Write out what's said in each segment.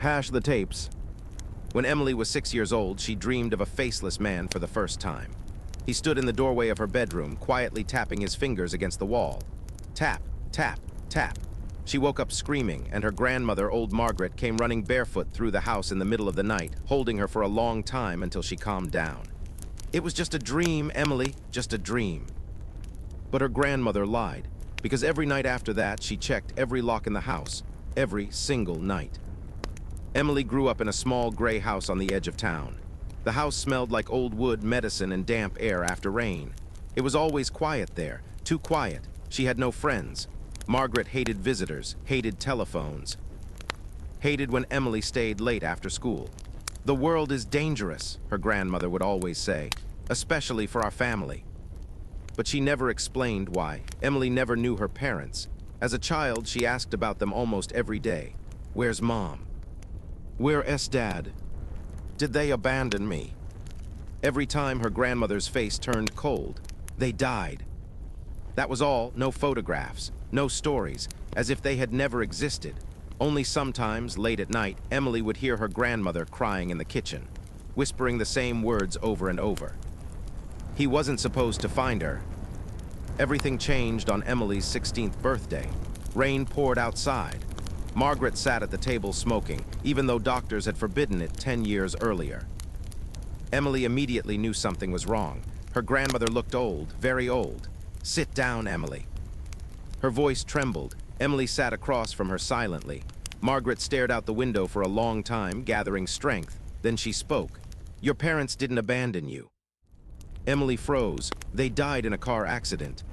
Hash the tapes. When Emily was 6 years old, she dreamed of a faceless man for the first time. He stood in the doorway of her bedroom, quietly tapping his fingers against the wall. Tap, tap, tap. She woke up screaming, and her grandmother, old Margaret, came running barefoot through the house in the middle of the night, holding her for a long time until she calmed down. It was just a dream, Emily, just a dream. But her grandmother lied, because every night after that, she checked every lock in the house, every single night. Emily grew up in a small gray house on the edge of town. The house smelled like old wood, medicine, and damp air after rain. It was always quiet there, too quiet. She had no friends. Margaret hated visitors, hated telephones, hated when Emily stayed late after school. "The world is dangerous," her grandmother would always say, "especially for our family." But she never explained why. Emily never knew her parents. As a child, she asked about them almost every day. "Where's Mom? Where's Dad? Did they abandon me?" Every time her grandmother's face turned cold. They died. That was all, no photographs, no stories, as if they had never existed. Only sometimes, late at night, Emily would hear her grandmother crying in the kitchen, whispering the same words over and over. He wasn't supposed to find her. Everything changed on Emily's 16th birthday. Rain poured outside. Margaret sat at the table smoking, even though doctors had forbidden it 10 years earlier. Emily immediately knew something was wrong. Her grandmother looked old, very old. "Sit down, Emily." Her voice trembled. Emily sat across from her silently. Margaret stared out the window for a long time, gathering strength. Then she spoke. "Your parents didn't abandon you." Emily froze. "They died in a car accident."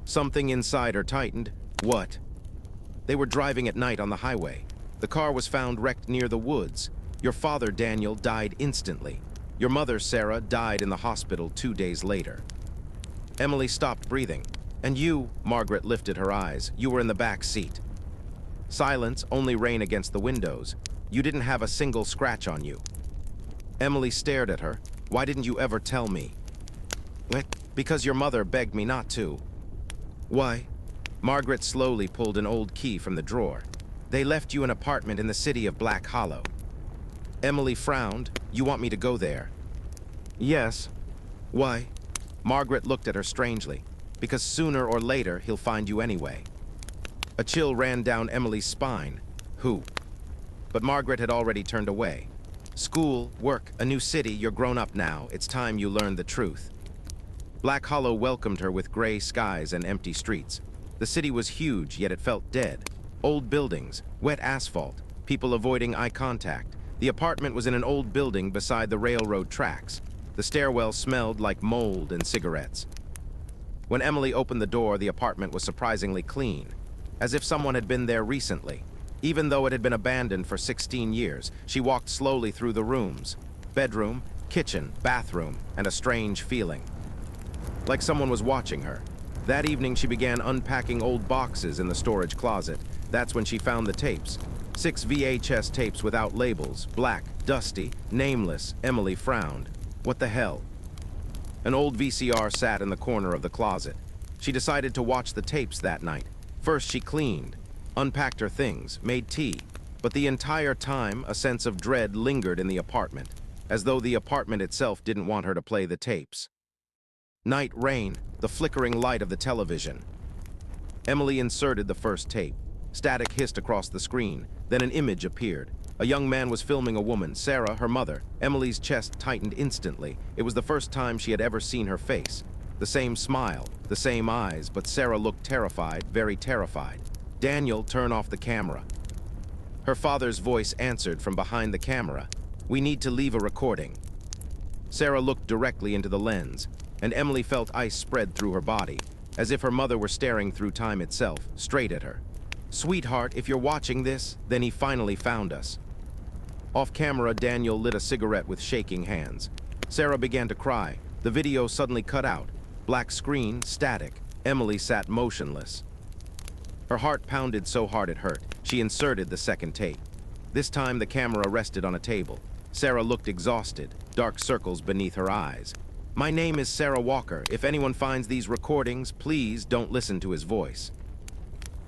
Something inside her tightened. "What?" "They were driving at night on the highway. The car was found wrecked near the woods. Your father, Daniel, died instantly. Your mother, Sarah, died in the hospital 2 days later." Emily stopped breathing. "And you," Margaret lifted her eyes, "you were in the back seat." Silence, only rain against the windows. "You didn't have a single scratch on you." Emily stared at her. "Why didn't you ever tell me?" "What?" "Because your mother begged me not to." "Why?" Margaret slowly pulled an old key from the drawer. "They left you an apartment in the city of Black Hollow." Emily frowned. "You want me to go there?" "Yes." "Why?" Margaret looked at her strangely. "Because sooner or later, he'll find you anyway." A chill ran down Emily's spine. "Who?" But Margaret had already turned away. "School, work, a new city, you're grown up now. It's time you learned the truth." Black Hollow welcomed her with gray skies and empty streets. The city was huge, yet it felt dead. Old buildings, wet asphalt, people avoiding eye contact. The apartment was in an old building beside the railroad tracks. The stairwell smelled like mold and cigarettes. When Emily opened the door, the apartment was surprisingly clean, as if someone had been there recently. Even though it had been abandoned for 16 years, she walked slowly through the rooms. Bedroom, kitchen, bathroom, and a strange feeling. Like someone was watching her. That evening, she began unpacking old boxes in the storage closet. That's when she found the tapes. 6 VHS tapes without labels, black, dusty, nameless. Emily frowned. What the hell? An old VCR sat in the corner of the closet. She decided to watch the tapes that night. First, she cleaned, unpacked her things, made tea. But the entire time, a sense of dread lingered in the apartment, as though the apartment itself didn't want her to play the tapes. Night rain, the flickering light of the television. Emily inserted the first tape. Static hissed across the screen. Then an image appeared. A young man was filming a woman, Sarah, her mother. Emily's chest tightened instantly. It was the first time she had ever seen her face. The same smile, the same eyes, but Sarah looked terrified, very terrified. "Daniel, turn off the camera." Her father's voice answered from behind the camera. "We need to leave a recording." Sarah looked directly into the lens, and Emily felt ice spread through her body, as if her mother were staring through time itself, straight at her. "Sweetheart, if you're watching this, then he finally found us." Off camera, Daniel lit a cigarette with shaking hands. Sarah began to cry. The video suddenly cut out. Black screen, static. Emily sat motionless. Her heart pounded so hard it hurt. She inserted the second tape. This time the camera rested on a table. Sarah looked exhausted, dark circles beneath her eyes. "My name is Sarah Walker. If anyone finds these recordings, please don't listen to his voice."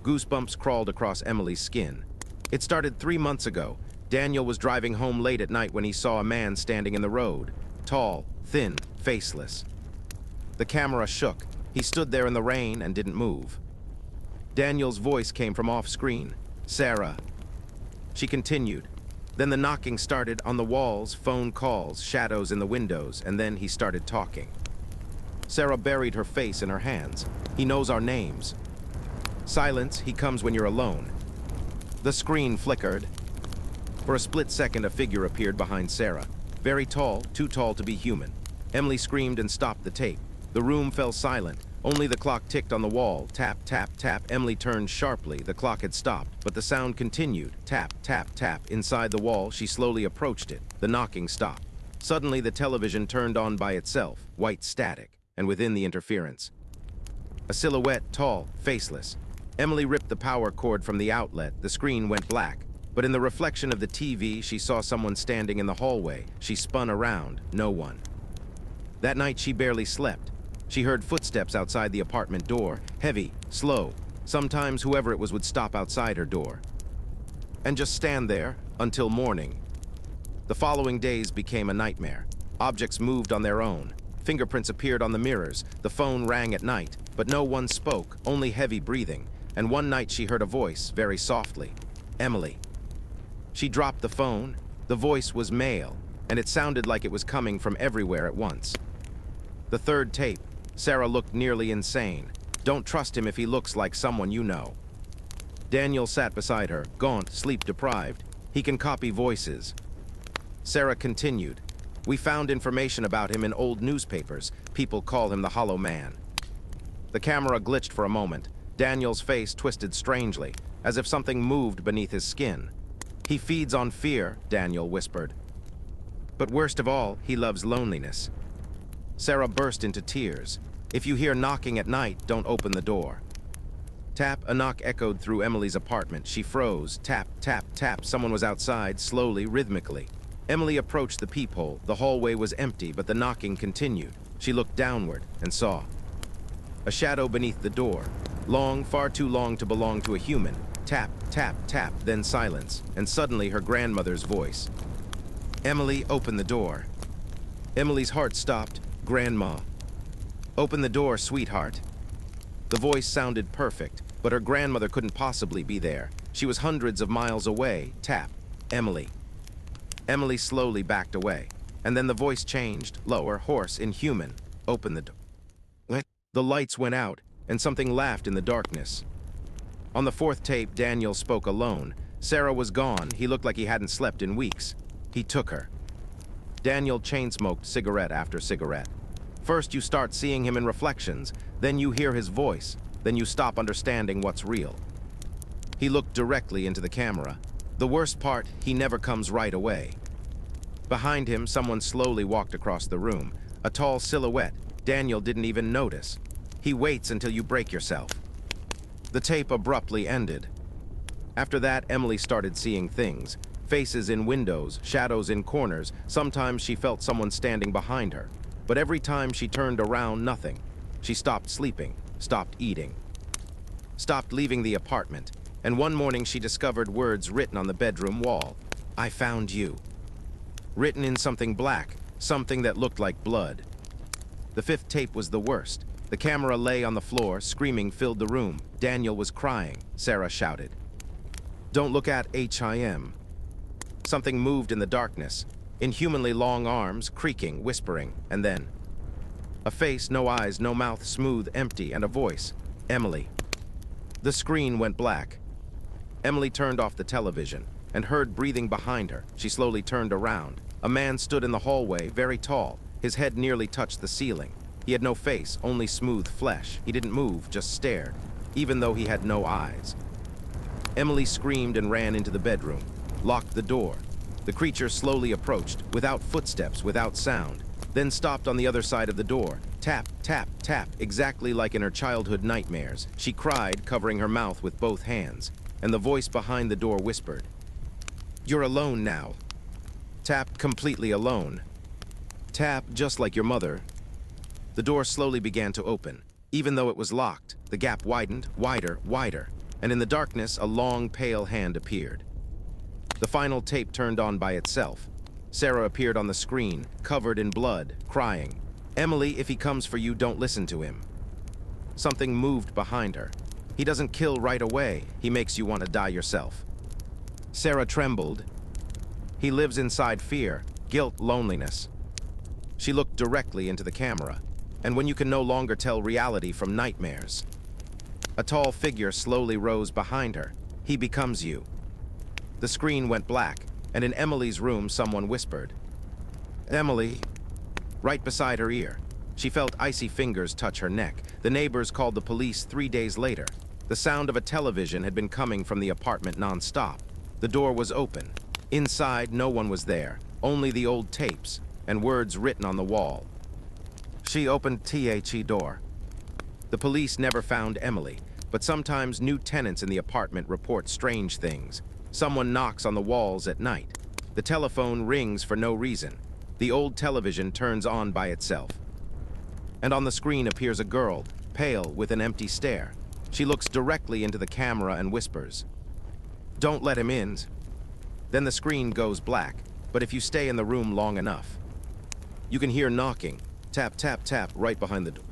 Goosebumps crawled across Emily's skin. "It started 3 months ago. Daniel was driving home late at night when he saw a man standing in the road. Tall, thin, faceless. The camera shook. He stood there in the rain and didn't move. Daniel's voice came from off-screen. "Sarah." She continued. Then the knocking started on the walls, phone calls, shadows in the windows, and then he started talking. Sarah buried her face in her hands. "He knows our names." "Silence, he comes when you're alone." The screen flickered. For a split second, a figure appeared behind Sarah. Very tall, too tall to be human. Emily screamed and stopped the tape. The room fell silent. Only the clock ticked on the wall. Tap, tap, tap. Emily turned sharply. The clock had stopped, but the sound continued. Tap, tap, tap. Inside the wall, she slowly approached it. The knocking stopped. Suddenly, the television turned on by itself, white static, and within the interference, a silhouette, tall, faceless. Emily ripped the power cord from the outlet. The screen went black. But in the reflection of the TV, she saw someone standing in the hallway. She spun around. No one. That night, she barely slept. She heard footsteps outside the apartment door, heavy, slow. Sometimes whoever it was would stop outside her door and just stand there until morning. The following days became a nightmare. Objects moved on their own. Fingerprints appeared on the mirrors. The phone rang at night, but no one spoke, only heavy breathing. And one night she heard a voice, very softly. "Emily." She dropped the phone. The voice was male, and it sounded like it was coming from everywhere at once. The third tape. Sarah looked nearly insane. "Don't trust him if he looks like someone you know." Daniel sat beside her, gaunt, sleep-deprived. "He can copy voices." Sarah continued. "We found information about him in old newspapers. People call him the Hollow Man." The camera glitched for a moment. Daniel's face twisted strangely, as if something moved beneath his skin. "He feeds on fear," Daniel whispered. "But worst of all, he loves loneliness." Sarah burst into tears. "If you hear knocking at night, don't open the door." Tap, a knock echoed through Emily's apartment. She froze. Tap, tap, tap. Someone was outside, slowly, rhythmically. Emily approached the peephole. The hallway was empty, but the knocking continued. She looked downward and saw a shadow beneath the door. Long, far too long to belong to a human. Tap, tap, tap, then silence, and suddenly her grandmother's voice. "Emily, open the door." Emily's heart stopped. "Grandma." "Open the door, sweetheart." The voice sounded perfect, but her grandmother couldn't possibly be there. She was hundreds of miles away. Tap. "Emily." Emily slowly backed away, and then the voice changed, lower, hoarse, inhuman. "Open the door." What? The lights went out, and something laughed in the darkness. On the fourth tape, Daniel spoke alone. Sarah was gone. He looked like he hadn't slept in weeks. He took her. Daniel chain-smoked cigarette after cigarette. First, you start seeing him in reflections. Then you hear his voice. Then you stop understanding what's real. He looked directly into the camera. The worst part, he never comes right away. Behind him, someone slowly walked across the room. A tall silhouette. Daniel didn't even notice. He waits until you break yourself. The tape abruptly ended. After that, Emily started seeing things. Faces in windows, shadows in corners. Sometimes she felt someone standing behind her. But every time she turned around, nothing. She stopped sleeping, stopped eating, stopped leaving the apartment. And one morning she discovered words written on the bedroom wall. "I found you." Written in something black, something that looked like blood. The fifth tape was the worst. The camera lay on the floor, screaming filled the room. Daniel was crying. Sarah shouted, "Don't look at him." Something moved in the darkness. Inhumanly long arms, creaking, whispering, and then a face, no eyes, no mouth, smooth, empty, and a voice. "Emily." The screen went black. Emily turned off the television and heard breathing behind her. She slowly turned around. A man stood in the hallway, very tall. His head nearly touched the ceiling. He had no face, only smooth flesh. He didn't move, just stared, even though he had no eyes. Emily screamed and ran into the bedroom, locked the door. The creature slowly approached, without footsteps, without sound, then stopped on the other side of the door. Tap, tap, tap, exactly like in her childhood nightmares. She cried, covering her mouth with both hands, and the voice behind the door whispered, "You're alone now." Tap, completely alone. Tap, just like your mother. The door slowly began to open. Even though it was locked, the gap widened, wider, wider, and in the darkness, a long, pale hand appeared. The final tape turned on by itself. Sarah appeared on the screen, covered in blood, crying, "Emily, if he comes for you, don't listen to him." Something moved behind her. "He doesn't kill right away. He makes you want to die yourself." Sarah trembled. "He lives inside fear, guilt, loneliness." She looked directly into the camera, and when you can no longer tell reality from nightmares. A tall figure slowly rose behind her. "He becomes you." The screen went black, and in Emily's room someone whispered, "Emily," right beside her ear. She felt icy fingers touch her neck. The neighbors called the police 3 days later. The sound of a television had been coming from the apartment non-stop. The door was open. Inside, no one was there, only the old tapes and words written on the wall. She opened the door. The police never found Emily, but sometimes new tenants in the apartment report strange things. Someone knocks on the walls at night. The telephone rings for no reason. The old television turns on by itself. And on the screen appears a girl, pale, with an empty stare. She looks directly into the camera and whispers, "Don't let him in." Then the screen goes black, but if you stay in the room long enough, you can hear knocking, tap, tap, tap, right behind the door.